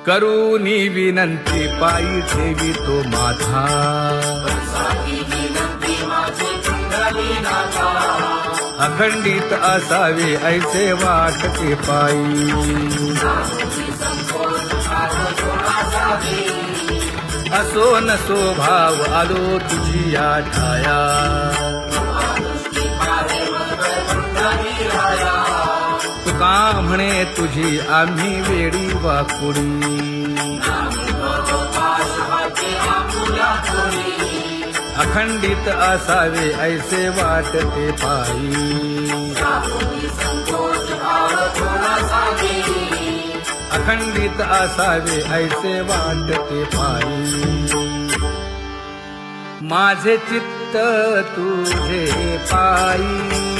करूनी विनंती पायी ठेवी तो माझा अखंडित असावे ऐसे वाटते पायी असो नसो भाव आलो तुझी या ठाया तुका म्हणे तुझी आम्ही वेडी वाकुडी अखंडित असावे ऐसे वाटते पायी अखंडित असावे ऐसे वाटते पायी माझे चित्त तुझे पायी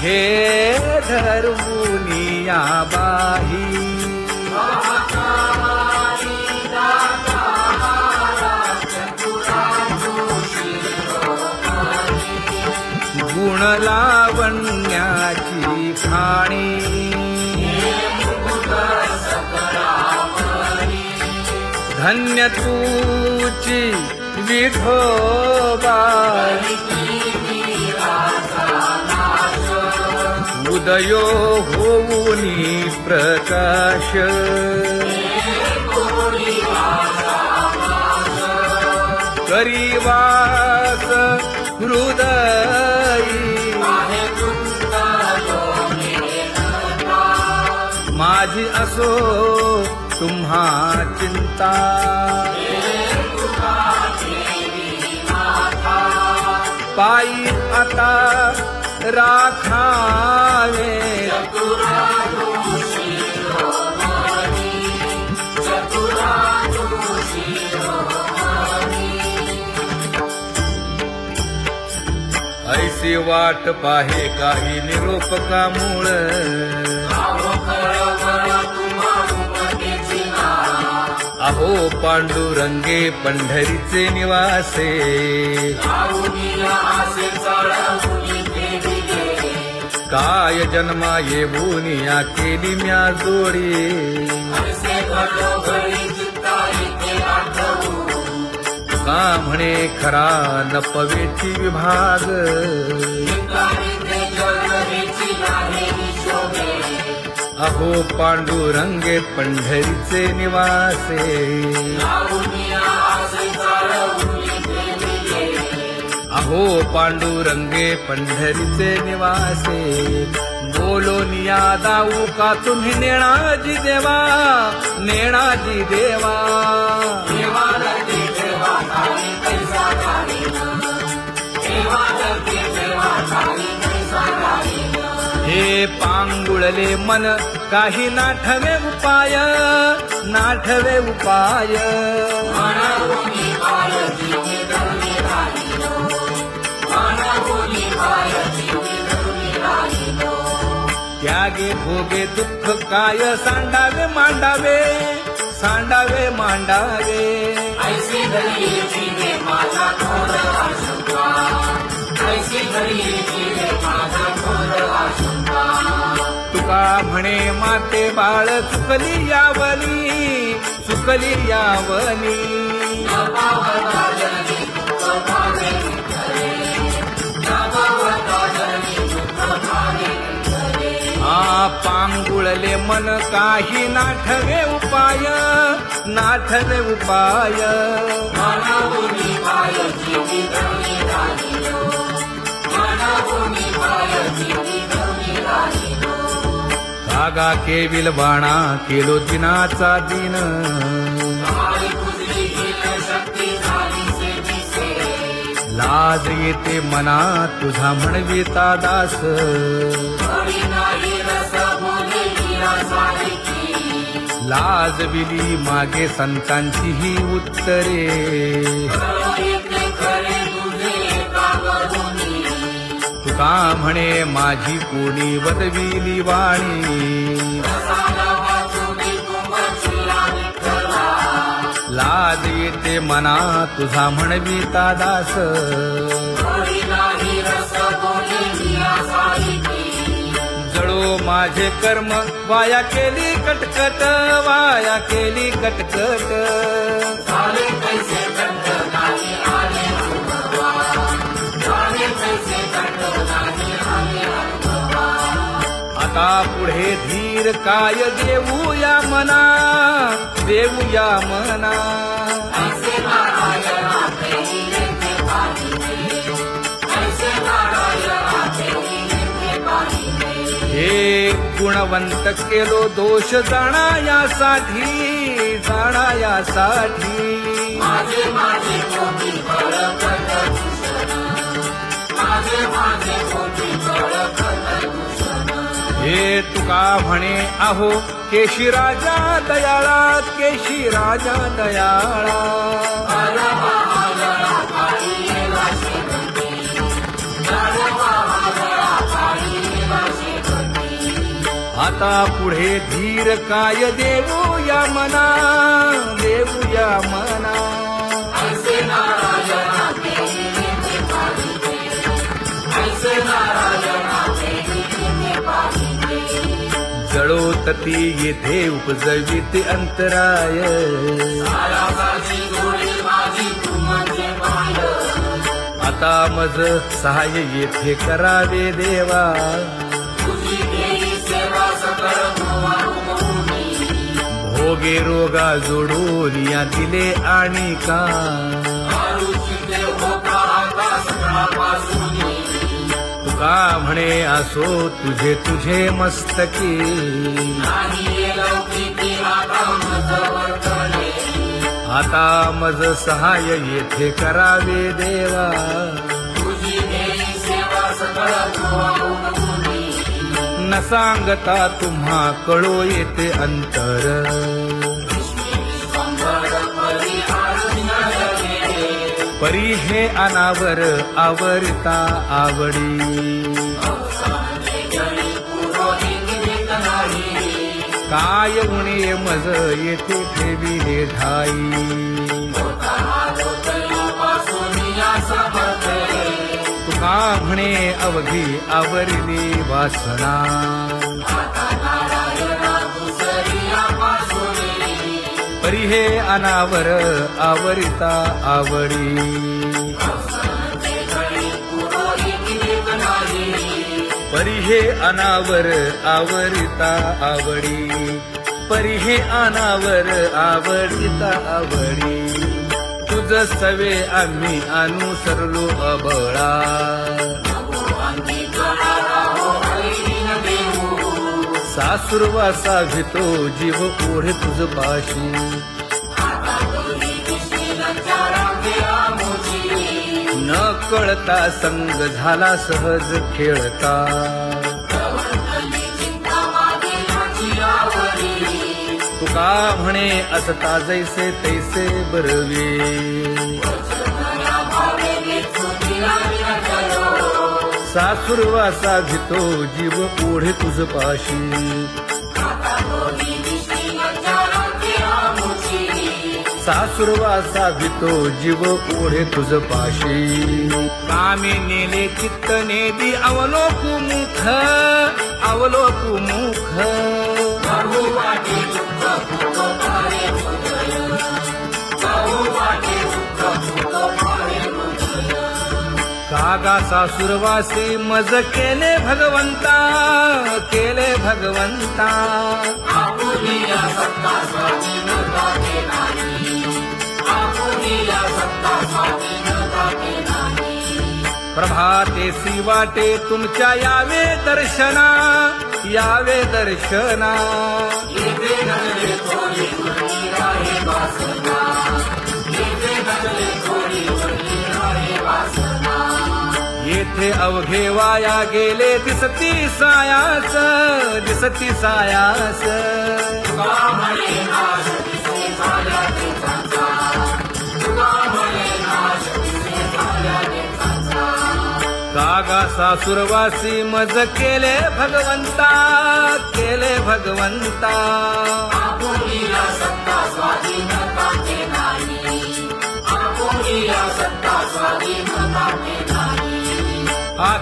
हे धर्मुनिया बाही गुण लावण्याची खाणी धन्य तूची विठोबाई उदयो होऊनी प्रकाश करीवास हृदयी माझी असो तुम्हा चिंता पायी आता राखावे ऐसी वाट पाहे काही निरोपका मूळ अहो पांडुरंगे पंढरीचे निवासे काय जन्मा येऊन या केली म्या जोडी का म्हणे खरा नपवेची विभाग अहो पांडुरंगे पंढरीचे निवासे अहो पांडुरंगे पंढरीचे निवासे बोलोनिया दाऊ का तुम्ही नेणाजी देवा नेणाजी देवा हे पांगुळले मन काही नाठवे उपाय नाठवे उपाय त्यागे भोगे दुःख काय सांडावे मांडावे सांडावे मांडावे तुका म्हणे माते बाळ चुकली यावली पांगुळले मन काही नाठवे उपाय नाठवे उपाय कागा केविल बाणा केलो दिनाचा दिन लाज येते मना तुझा म्हणविता दास लाज विली मागे संतांची ही उत्तरे तुका म्हणे माझी कोणी वदविली वाणी लाज येते मना तुझा म्हणविता दास जळो माझे कर्म वाया केली कटकट, वाया केली कटकट. आता पुढे धीर काय देऊया मना, देऊया मना. हे गुणवंत केलो दोष जाणायासाठी, जाणायासाठी. हे तुका म्हणे आहो केशी राजा दयाळा, केशी राजा दयाळा. आता पुढे धीर काय देऊया मना, देऊया मना. जळोतती येथे उपजविते अंतराय, आता मज सहाय्य येथे करावे देवा. भोगे रोगा जोडून या दिले आणि का, तुका म्हणे असो तुझे तुझे मस्तकी. आता मज सहाय्य येथे करावे देवा. न सांगता तुम्हा कळो येते अंतर, परी हे अनावर आवरता आवडी. काय उणे मज येथे ठेविले ठाई, तुका म्हणे अवघी आवरली वासना. परी हे अनावर आवरिता आवडी. परी हे अनावर आवरिता आवडी. परी हे अनावर आवडिता आवडी. तुझ सवे आम्ही अनुसरलो अबळा, सासुरवासा घेतो जीव ओढे तुझ पाशी. न कळता संग झाला सहज खेळता, तुका म्हणे असता जैसे तैसे बरवे. सासुरवासा घेतो जीव ओढे तुझ पाशी. सासुरवासा घेतो जीव ओढे तुझ पाशी. कामी नेले चित्त नेदी अवलोकु मुख, अवलोकु मुख. कागा सासुरवासी मज केले भगवंता, केले भगवंता. प्रभातेसी वाटे तुमच्या यावे दर्शना, यावे दर्शना. येथे अवघे वाया गेले दिसती सायास, दिसती सायास. कागा सासुरवासी मज केले भगवंता, केले भगवंता.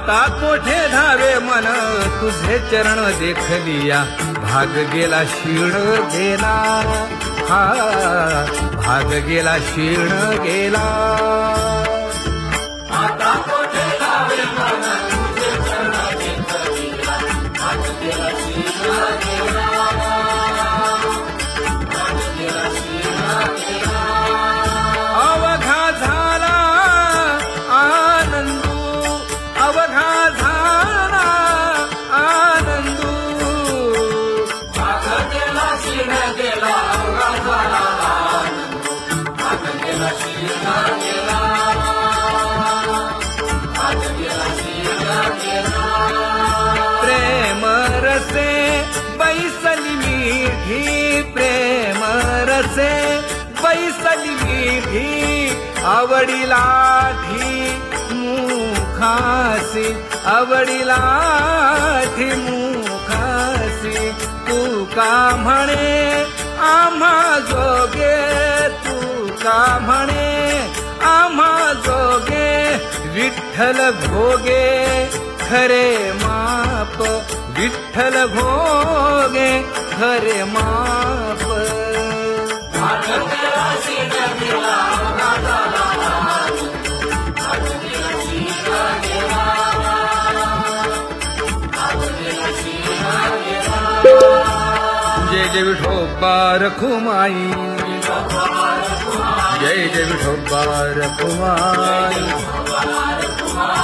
आता कोठे धावे मन तुझे चरण देखलिया भाग गेला क्षीण गेला हा भाग गेला क्षीण गेला आता कोठे धावे मन तुझे चरण देखलिया भाग गेला क्षीण गेला भाग गेला क्षीण गेला अवघा झाला आनंदू अवघा झाला आनंदू भाग गेला क्षीण गेला अवघा झाला आनंदू भाग गेला क्षीण गेला भाग गेला क्षीण गेला प्रेम रसे बैसली मीठी प्रेम रसे बैसली मीठी आवडीलाठी मुखासी आवडीलाठी मुखासी तू का म्हणे आम्हा जोगे तू का म्हणे आम्हा जोगे विठ्ठल भोगे खरे माप विठ्ठल भोगे खरे माप भाग गेला क्षीण गेला अवघा झाला आनंदू भाग गेला क्षीण गेला भाग गेला क्षीण गेला जय जय विठोबा रखुमाई जय जय विठोबा रखुमाई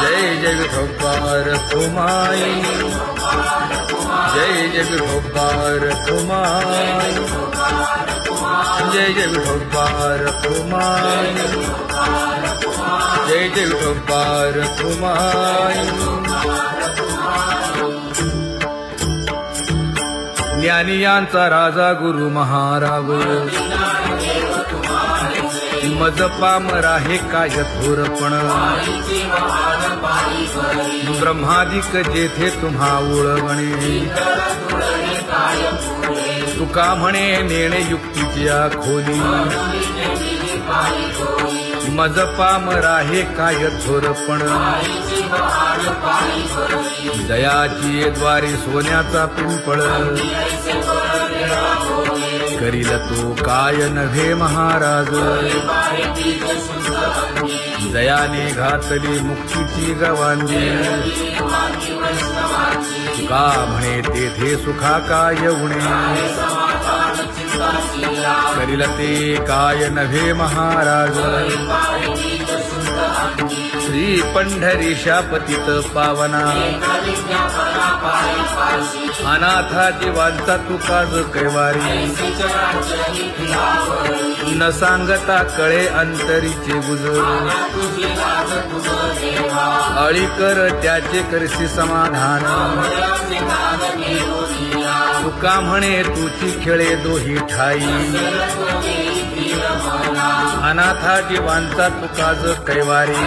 जय जय विठोबा रखुमाई जय जय विठोबा रखुमाई जय जय विठोबा रखुमाई जय जय विठोबा रखुमाई ज्ञानियांचा राजा गुरु महाराज मज पामरा हे काय थोरपण ब्रह्मादिक जेथे तुम्हा ओळवणे तुका म्हणे नेणे युक्तीची खोली मज पामरा हे काय थोरपण दयाची द्वारे सोन्याचा पिंपळ करील तो काय नव्हे महाराज दयाने घातली मुक्तीची गवांजी तुका म्हणे तेथे सुखा काय उणे करील ते काय नव्हे महाराज श्री पंढरीशा पतित पावना अनाथा जीवांचा तुकाज कैवारी न सांगता कळे अंतरीचे गुज अळी कर त्याचे करशी समाधान तुका म्हणे तुची खेळे दोही ठाई अनाथा जीवांचा तुकाज कैवारी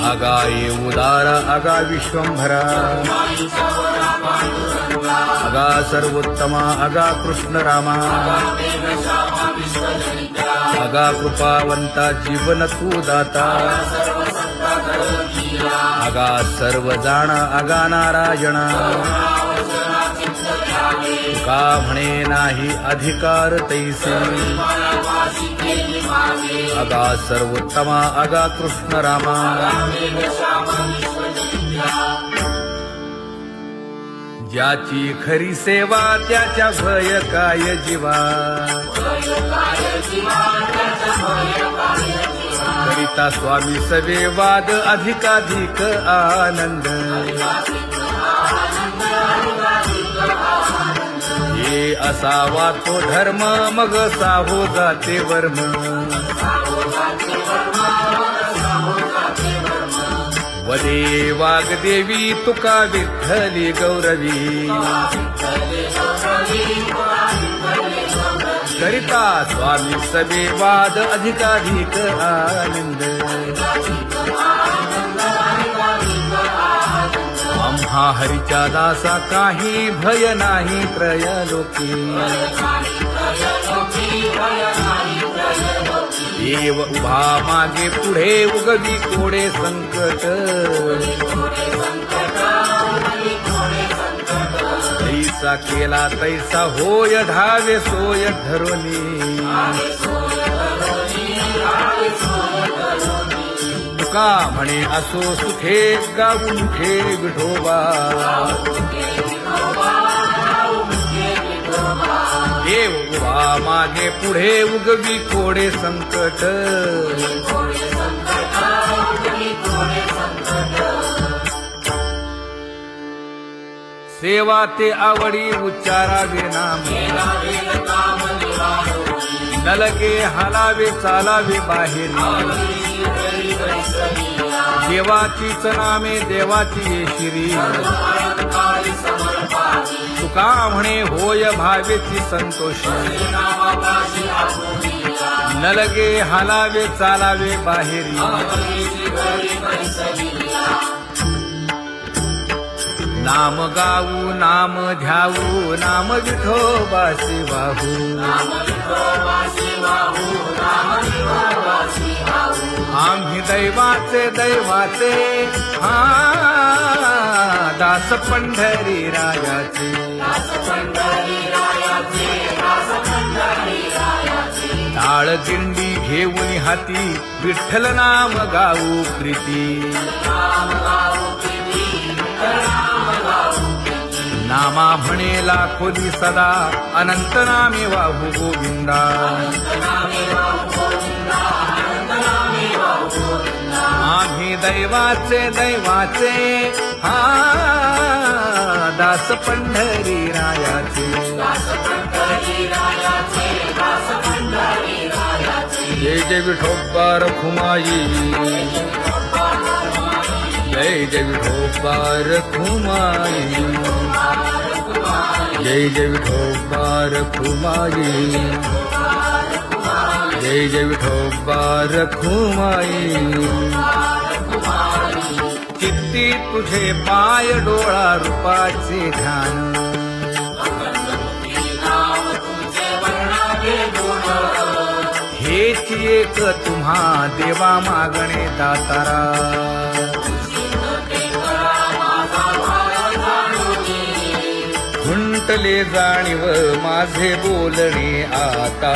आगा ये उदारा आगा विश्वंभरा आगा सर्वोत्तमा आगा कृष्ण रामा आगा कृपावंता जीवन तू दाता आगा सर्व जाणा आगा नारायणा का म्हणे नाही अधिकार तैसे आगा सर्वोत्तमा आगा कृष्ण रामा ज्याची खरी सेवा त्याच्या भय काय जीवा करिता स्वामी सवे वाद अधिकाधिक आनंद हे असावा तो धर्म मग साहो जाते वर्म वदे वाग्देवी तुका विठ्ठली गौरवी करिता स्वामी सवे वाद अधिकाधिक आनंद आम्हा हरीच्या दासा काही भय नाही त्रयलोकी देव उभा मागे पुढे उगवी कोडे संकट तैसा केला तैसा होय धावे सोय धरुनी तुका म्हणे असो सुखे गाऊ मुखे विठोबा देव उभा मागे पुढे उगवी कोडे संकट सेवा ते आवडी उच्चारावे नाम नलगे हालावे चालावे बाहेर देवाचीच नामे देवाची येशिरी तुका म्हणे होय भावेची संतोषी नलगे हालावे चालावे बाहेरी नाम गाऊ नाम ध्याऊ नाम विठोबासी वाहू आम्ही दैवाचे दैवाचे हा दास पंढरी रायाचे टाळ दिंडी घेऊन हाती विठ्ठल नाम गाऊ प्रीती नामा म्हणेला खोली सदा अनंत नामे वाहू गोविंदा आम्ही दैवाचे दैवाचे हा दास पंढरी रायाचे जय जय विठोबा रखुमाई जय जय विठोबा रखुमाई जय जय विठोबा रखुमाई जय जय विठोबा रखुमाई चित्ती तुझे पाय डोळा रूपाचे ध्यान हेच एक तुम्हा देवा मागणे दातारा खुंटले जाणीव माझे बोलणे आता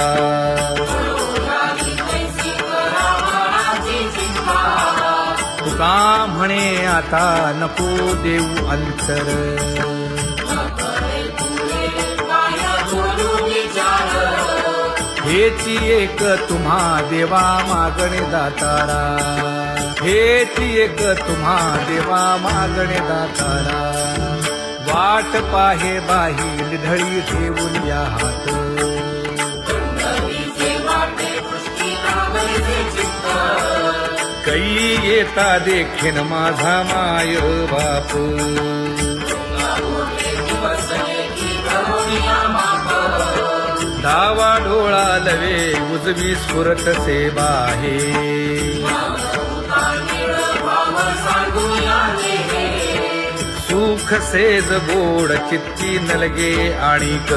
तुका म्हणे आता नको देऊ अंतर हेची एक तुम्हा देवा मागणे दातारा हेची एक तुम्हा देवा मागणे दातारा वाट पाहे बाही ढळी ठेवून या हात कै येता देखीन माझा माय बाप डावा डोळा लवे उजवी स्फुरत से बाहे सुख सेज गोड चित्ती नलगे आणिक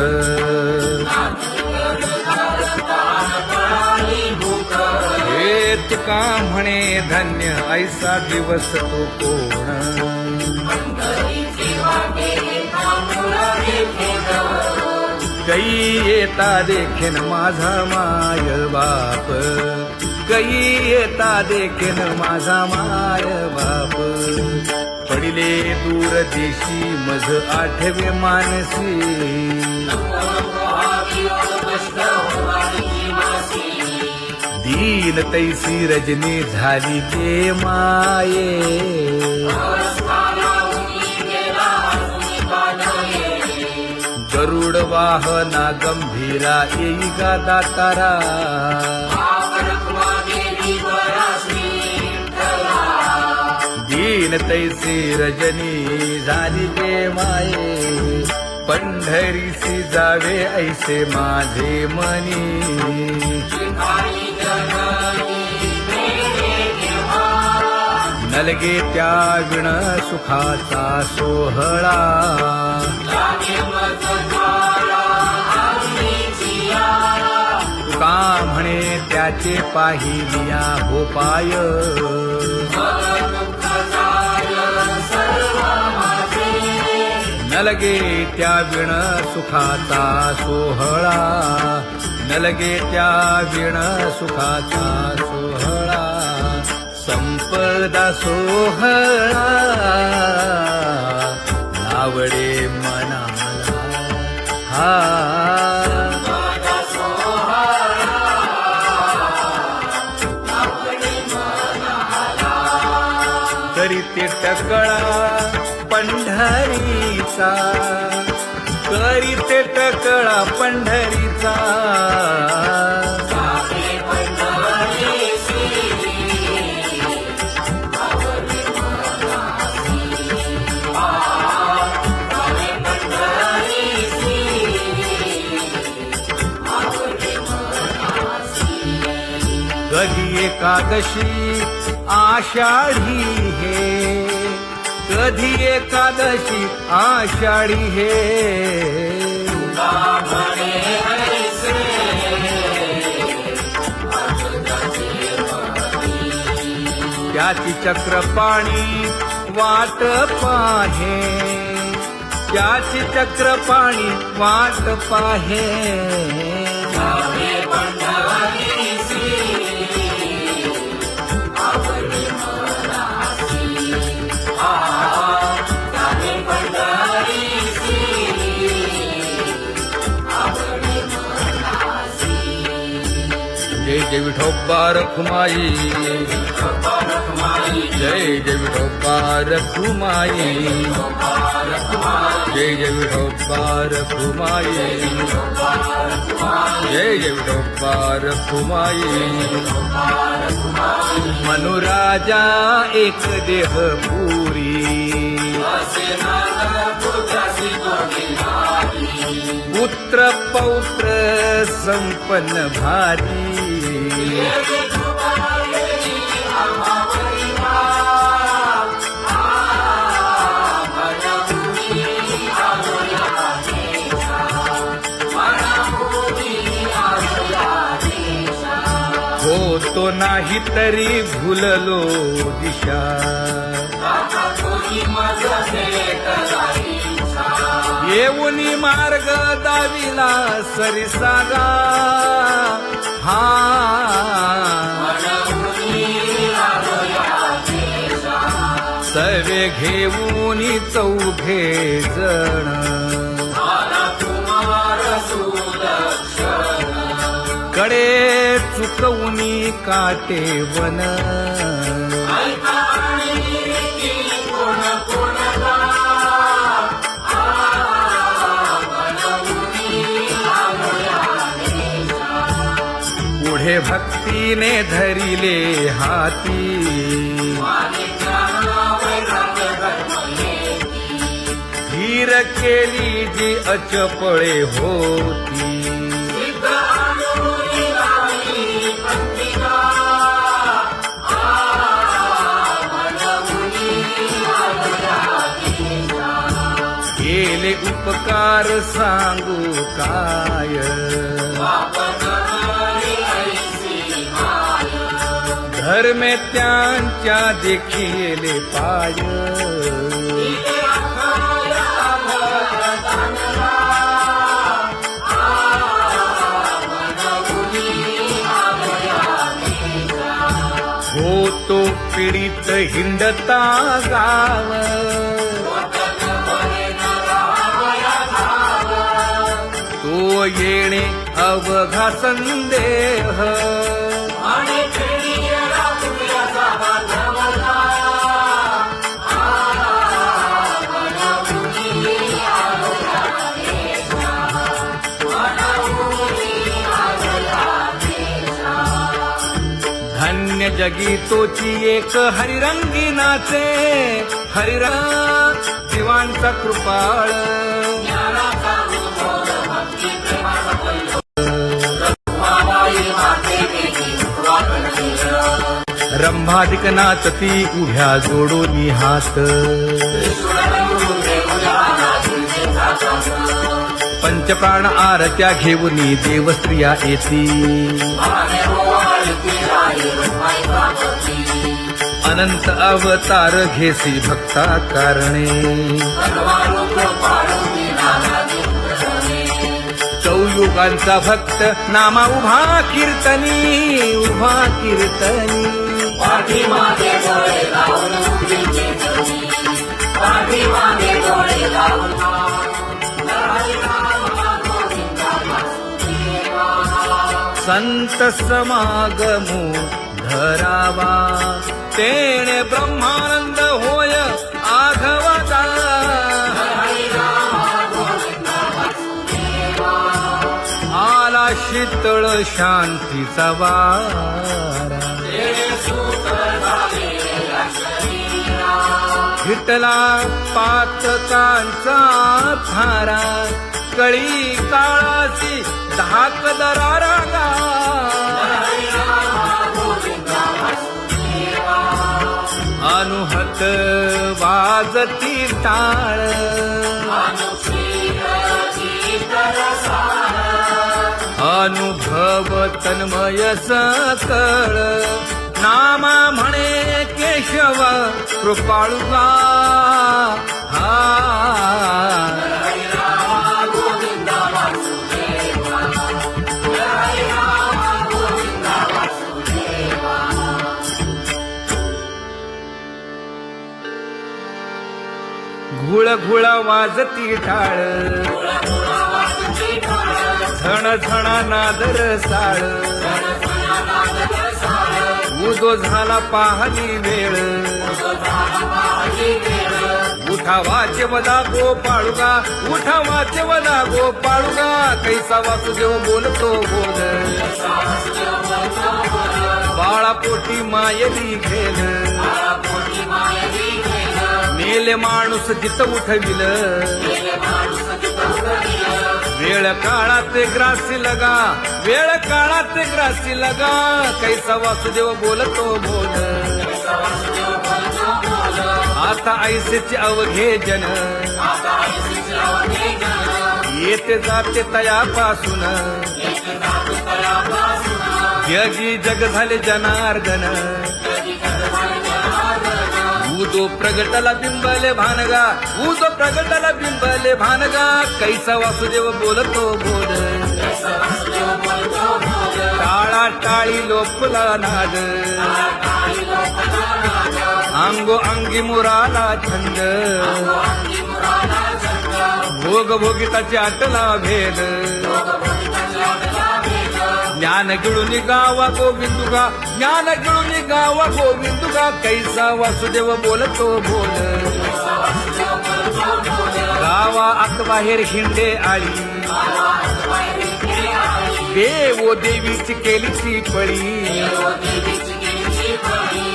हे तुका म्हणे धन्य ऐसा दिवस तो कोण कै येता देखीन माझा माय बाप कै येता देखीन माझा माय बाप पडिले दूर देशी मज आठवे मानसी दीन तैसी रजनी झाली ते माये गरुड वाहना गंभीरा येई गा दातारा दीन तैसी रजनी झाली गे माये पंढरीसी जावे ऐसे माझे मनी नलगे त्या विण सुखाचा सोहळा तुका म्हणे त्या त्याचे पाहिलिया हो पाय नलगे त्या विण सुखाचा सोहळा नलगे त्या विण सुखाचा सोहळा संपदा सोहळा आवडे मनाला हा तरी ते टकळा पंढरीचा तरी ते टकळा पंढरीचा कधी एकादशी आषाढी हे कधी एकादशी आषाढी हे त्याची चक्रपाणी वाट पाहे त्याची चक्रपाणी वाट पाहे जय जय विठोबा रखुमाई जय जय विठोबा रखुमाई जय जय विठोबा रखुमाई जय जय विठोबा रखुमाई मनुराजा एक देह पुरी पुत्र पौत्र संपन्न भारी हो तो नाही तरी भुललो दिशा येऊनी मार्ग दाविला सरिसागा हा सर्वे घेऊनी चौघे जण कडे चुकवूनी काटे वन पुढे भक्तीने धरिले हाती धीर केली जी अचपळे होती केले उपकार सांगू काय धर्मे त्यांच्या देखिले पाय होतो पीडित हिंडता गाव तो येणे अवघा संदेह धन्य जगी तोची एक हरिरंगी नाचे हरिरंग जीवांचा कृपाळ रंभाधिक नाचती उभ्या जोडोनी हात पंचप्राण आरत्या घेऊनी देवस्त्रिया येती अनंत अवतार घेसी भक्ता कारणे चौयुगांचा भक्त नामा उभा कीर्तनी उभा कीर्तनी पाठीमागे डोळे लावून मुलीचे चरणी, पाठीमागे डोळे लावून हरी राम गोविंदा वासुदेवा. संत समागमो धरावा तेणे ब्रह्मानंद होय आघवता हरी राम गोविंदा वासुदेवा. आला शीतळ शांतीचा वारा तेणे सुख झाले या शरीरा. विठला पातकांचा थारा कळी काळाची धाक दरारा गा हरी राम गोविंदा वासुदेवा. अनुहत वाजती टाळ अनुशील चित्तरसार. अनुभव तन्मय सकळ नामा म्हणे केशव कृपाळुगा हा हरी राम गोविंदा वासुदेवा. हरी राम गोविंदा वासुदेवा. घुळ घुळ वाजती टाळ झण झणा नादर साळ उदो झाला पाहली वेळ उठा वाचे वदा गोपाळुगा उठा वाचे वदा गोपाळुगा कैसा वासुदेव बोलतो बोल बाळा पोटी मायली घेल मेले माणूस जित उठविल वेळ काळात ग्रासी लगा वेळ काळात ग्रासी लगा कैसा वासुदेव बोलतो बोल आता ऐसेचे अवघे जन येते जाते तयापासून जगी जग झाले जनार्दन उदो प्रगटला बिंबले भानगा उदो प्रगटला बिंबले भानगा कैसा वासुदेव बोलतो बोल टाळा टाळी लोपला नाद अंगो अंगी मुराला छंद भोग भोगिताची आटला भेद ज्ञान गिळून गावा गोविंदुगा ज्ञान गिळून गावा गोविंदुगा कैसा वासुदेव बोलतो बोल गावा आत बाहेर हिंडे आळी देवो देवीची केलीची पळी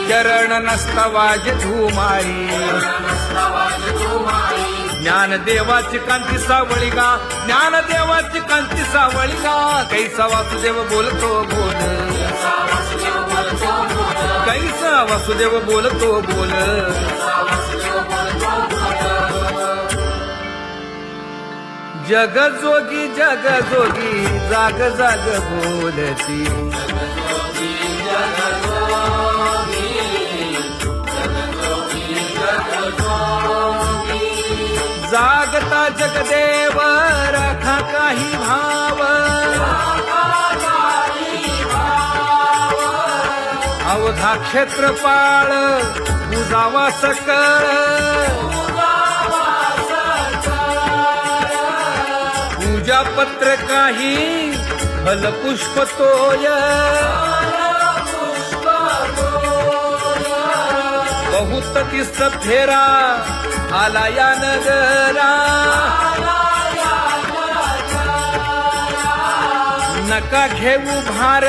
चरण नसता वाज धुमाळी ज्ञानदेवाची कांती सावळी गा ज्ञानदेवाची कांती सावळी गा कैसा वासुदेव बोलतो बोल कैसा वासुदेव बोलतो बोल जग जोगी जाग जाग बोलती जागता जगदेव राखा काही भाव अवधा क्षेत्रपाळ बुजावा सकळ पूजा पत्र काही फलपुष्प तोय बहुत तीस फेरा आला या नगरा नका घेऊ भार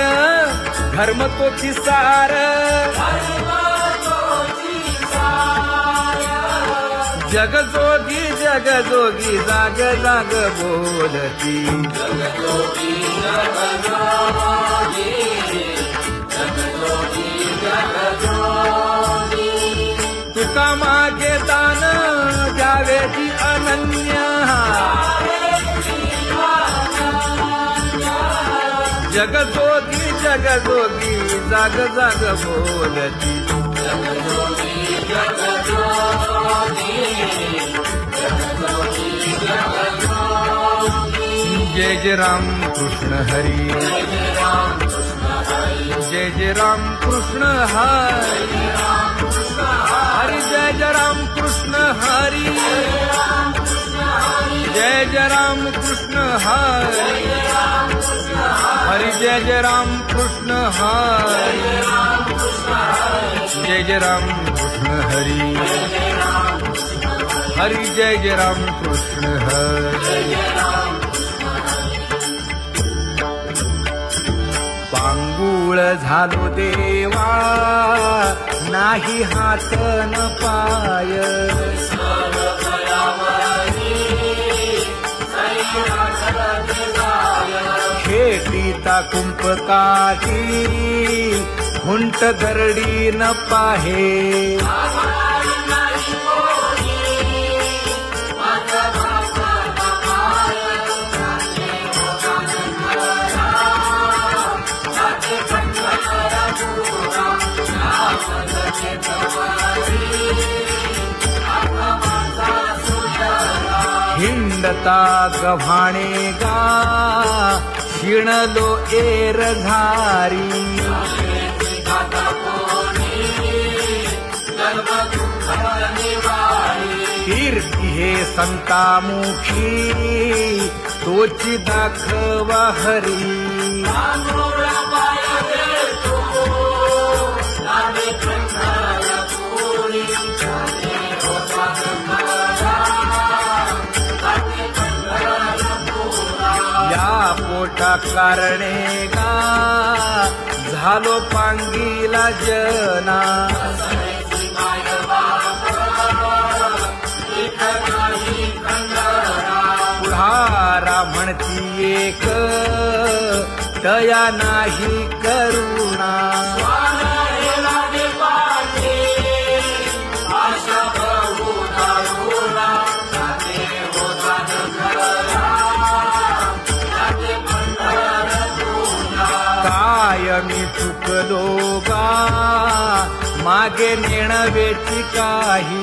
धर्म तोची सार जगजोगी जाग जाग बोलती तुका मागे दान द्यावेची अनन्य जगजोगी जगजोगी जाग जाग बोलती जगजोगी जगजोगी जगजोगी जगजोगी जय जय राम कृष्ण हरी जय जय राम कृष्ण हरी जय जय राम कृष्ण हरी हरी जय जय राम कृष्ण हरी जय जय राम कृष्ण हरी हरी जय जय राम कृष्ण हरी जय जय राम कृष्ण हरी हरी जय जय राम कृष्ण हरी पांगुळ झालो देवा नाही हात न पाय खेटीता कुंपकाठी हुंट गरडी न पाहे हिंडता गव्हाणे गा शिणलो एर घारी कीर्ती हे संतामुखी तोची दाखवा हरी या पोटा कारणे गा झालो पांगीला जना पुढारा म्हणती एक तया नाही करुणा मी चुकलो गा मागे नेणवेची काही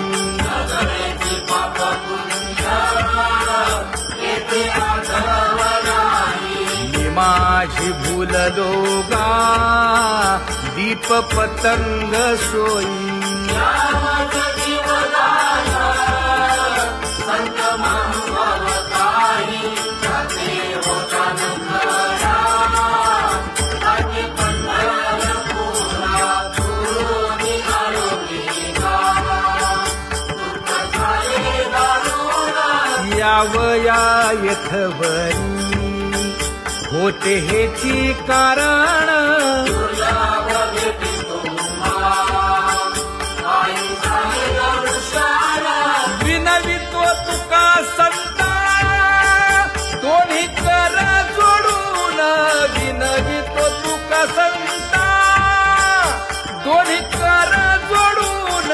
मी माझी भूललो गा दीप पतंग सोयी यावया यथवरी होते हेची कारण विनवितो तुका संता दोन्ही कर जोडून विनवितो तुका संता दोन्ही कर जोडून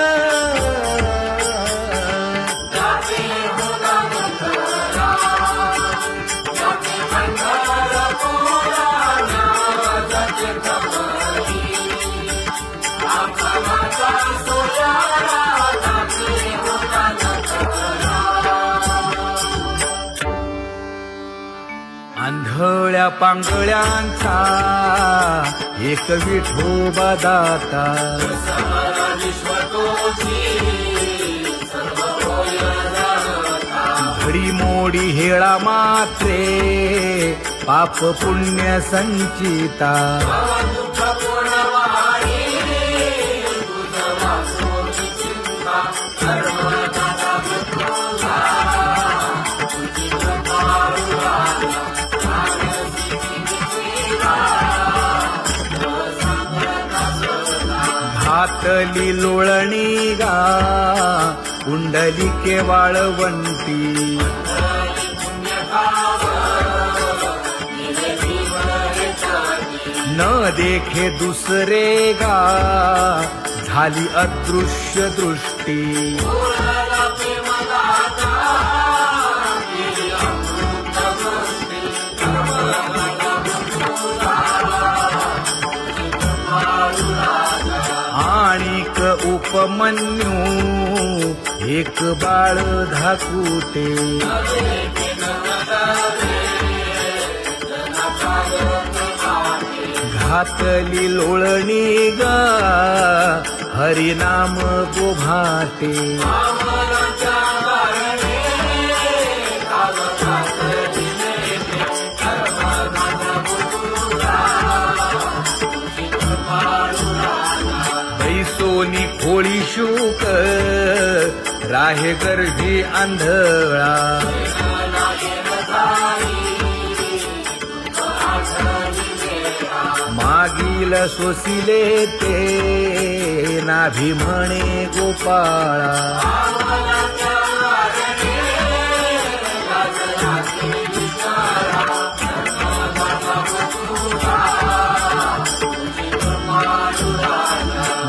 आंधळ्या पांगळ्यांचा एक विठोबा दाता घडी मोडी हेळा मात्रे पाप पुण्य संचिता घातली लोळणी गा कुंडलिके वाळवंटी न देखे दुसरे गा झाली अदृश्य दृष्टी उपमन्यू एक बाळ धाकुटे घातली लोळणी ग हरिनाम गोभाटे बैसोनी खोळी शूक राहे गर्भी आंधळा मागील सोसिले ते नाभी म्हणे गोपाळा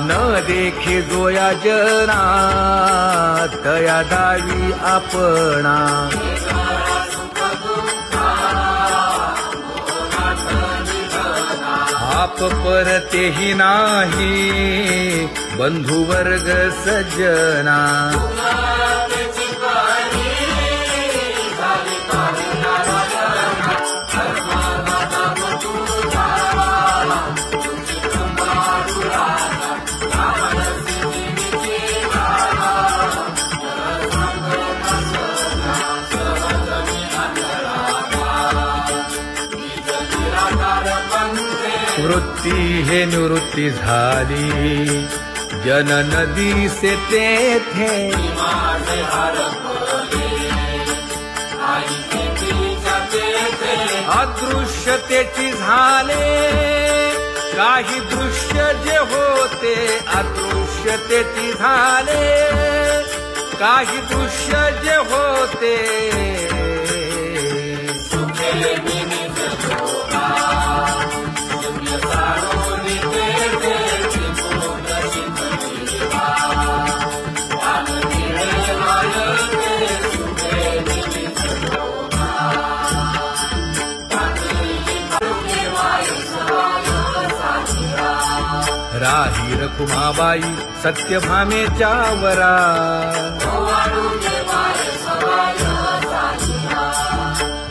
न देखे जोया जना तया दावी आपणा आप परतेही नाही बंधुवर्ग सज्जना वृत्ती हे निवृत्ती झाली जन नदी से तेथे अदृश्यतेची झाले काही दृश्य जे होते अदृश्यतेची झाले काही दृश्य जे होते राही रखुमाबाई सत्यभामेच्या वरा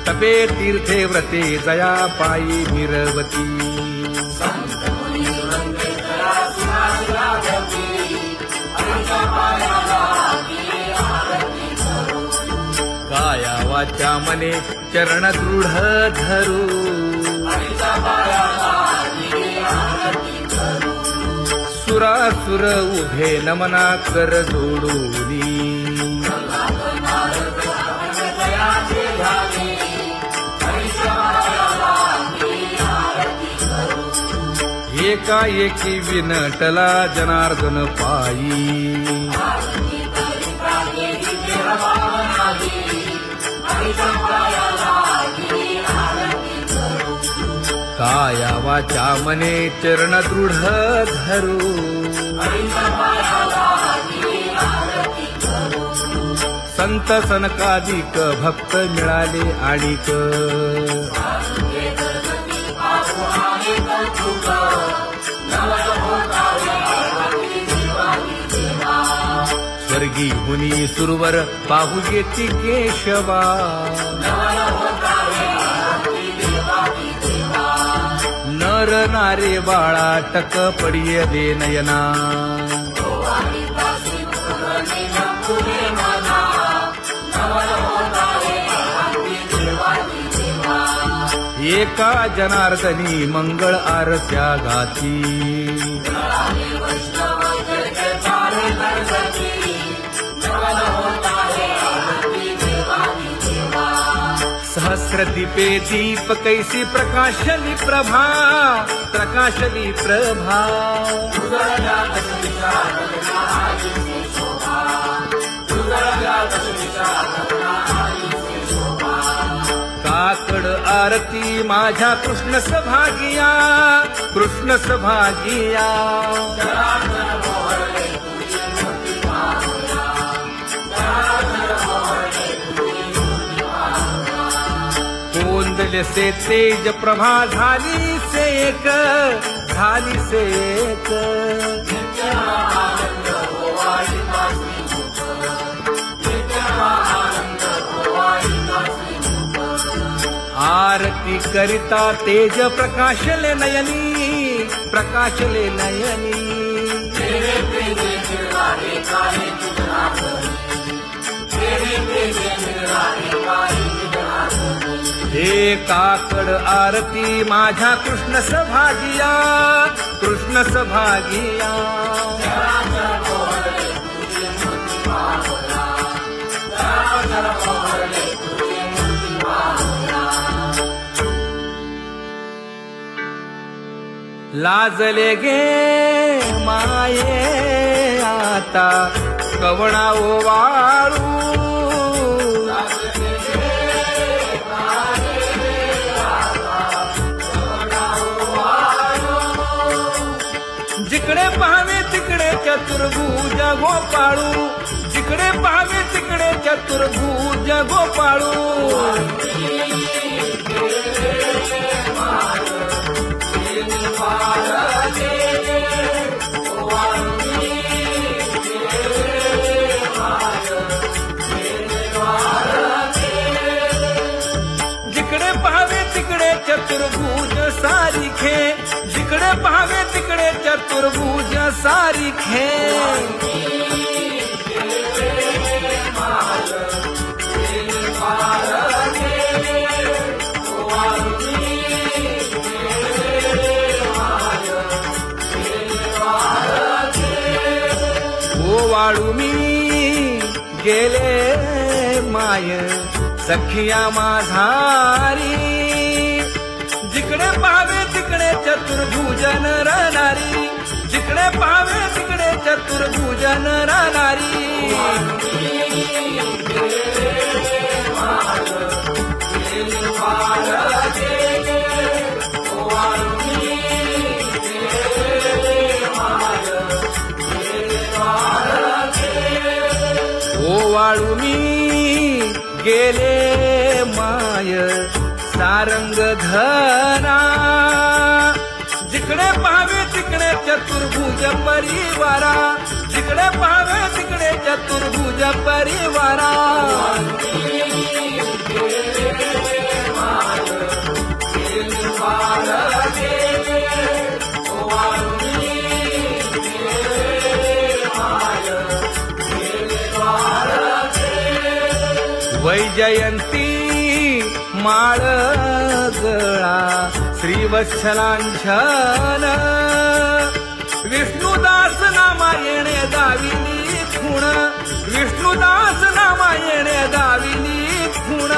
तपे तीर्थे व्रते जया पायी मिरवती काया वाचा मने चरण दृढ धरू सुरासुर उभे नमना कर जोडूनी एकाएकी विनटला जनार्दन पायी काया वाचा मने चरण दृढ धरू संत सनकादिक भक्त मिळाले आणिक स्वर्गी हुनी सुरवर पाहू येती केशवा नर नारे बाळा टक पडिय दे नयना एका जनार्दनी मंगळ आरत्या गाती सहस्र दीपे दीप कैसी प्रकाशली प्रभा प्रकाशली प्रभा काकड आरती माझ्या कृष्ण सभागिया कृष्ण सभागिया तेजसे तेज प्रभा झाली सेक, झाली सेक. नित्य आनंद होवाळी नाचली मुख, नित्य आनंद होवाळी नाचली मुख. आरती करिता तेज प्रकाशले नयनी, प्रकाशले नयनी. तेरे तेजे निराळे काळे तुझना करी, तेरे तेजे निराळे काळे तुझना करी. हे काकड आरती माझ्या कृष्ण सभागिया, कृष्ण सभागिया. चराचर पोहरले तुझे मूर्ती पाहोरा, चराचर पोहरले तुझे मूर्ती पाहोरा. लाजले गे माये आता कवणा ओवाळू. जिकडे पाहावे तिकडे चतुर्भुज गोपाळू, जिकडे पाहावे तिकडे चतुर्भुज गोपाळू. जिकडे पाहावे तिकडे चतुर्भुज सारिखे, जिकडे पाहावे तिकडे चतुर्भुज सारिखे. ओवाळू मी गेले माय सखिया माझारी. जिकडे पाहावे तिकडे चतुर्भुज नरनारी, जिकडे पाहावे तिकडे चतुर्भुज नरनारी. ओवाळू मी गेले माय सारंग धना. जिकडे पाहावे तिकडे चतुर्भुज परिवारा, जिकडे पाहावे तिकडे चतुर्भुज परिवारा. वैजयंती माळ गळा श्रीवत्सलांछन. विष्णुदास नामायणे दाविली खूण, विष्णुदास नामायणे दाविली खूण.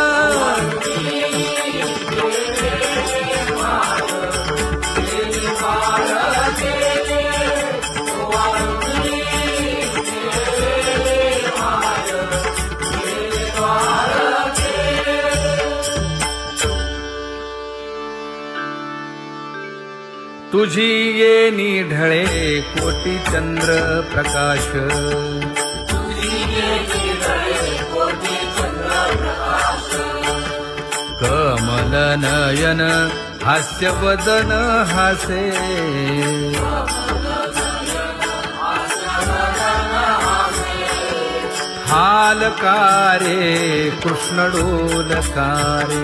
तुझी येनी ढळे कोटी चंद्र प्रकाश. कमल नयन हास्य वदन हासे. हालकारे कृष्ण डोलकारे.